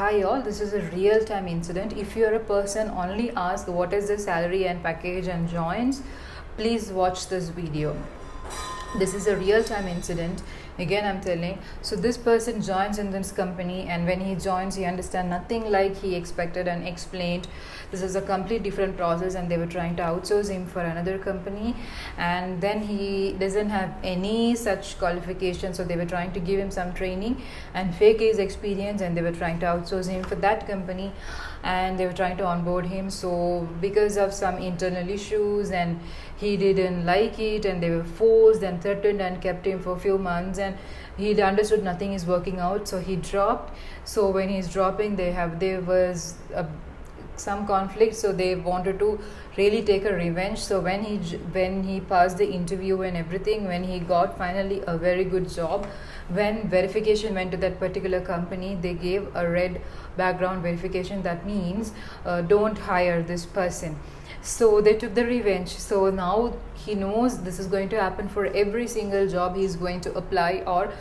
Hi all, this is a real time incident. If you are a person only ask what is the salary and package and joins, please watch this video. This is a real time incident. Again, I'm telling. So this person joins in this company, and when he joins, he understands nothing like he expected and explained. This is a complete different process, and they were trying to outsource him for another company, and then he doesn't have any such qualification, so they were trying to give him some training and fake his experience, and they were trying to outsource him for that company, and they were trying to onboard him. So because of some internal issues, and he didn't like it, and they were forced and threatened and kept him for a few months, and he understood nothing is working out, so he dropped. So when he's dropping, there was some conflict, so they wanted to really take a revenge. So when he passed the interview and everything, when he got finally a very good job, when verification went to that particular company, they gave a red background verification. That means don't hire this person. So they took the revenge. So now he knows this is going to happen for every single job he's going to apply, or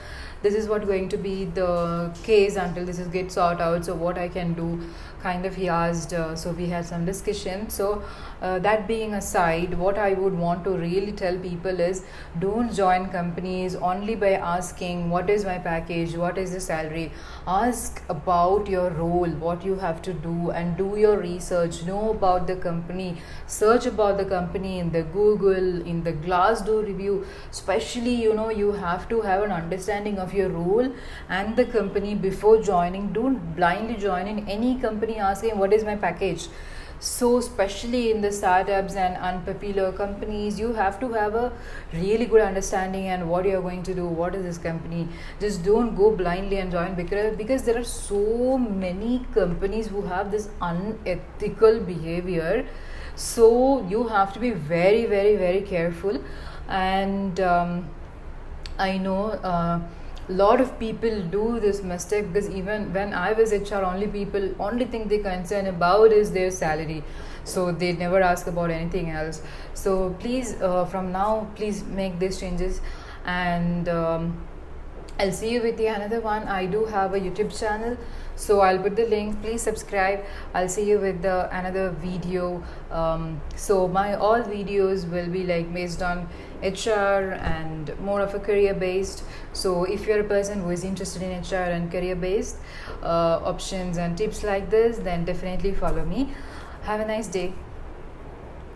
this is what going to be the case until this is get sorted out. So what I can do, kind of he asked. So we had some discussion. So that being aside, what I would want to really tell people is, don't join companies only by asking what is my package, what is the salary. Ask about your role, what you have to do, and do your research. Know about the company, search about the company in the Google, in the Glassdoor review. Especially, you have to have an understanding of your role and the company before joining. Don't blindly join in any company asking what is my package. So especially in the startups and unpopular companies, you have to have a really good understanding and what you're going to do, what is this company. Just don't go blindly and join, because there are so many companies who have this unethical behavior. So you have to be very, very, very careful. And I know lot of people do this mistake, because even when I was HR, only thing they concern about is their salary, so they never ask about anything else. So please, from now, please make these changes, and I'll see you with the another one. I do have a YouTube channel, so I'll put the link. Please subscribe. I'll see you with the another video. So my all videos will be like based on HR and more of a career based. So if you're a person who is interested in HR and career based options and tips like this, then definitely follow me. Have a nice day.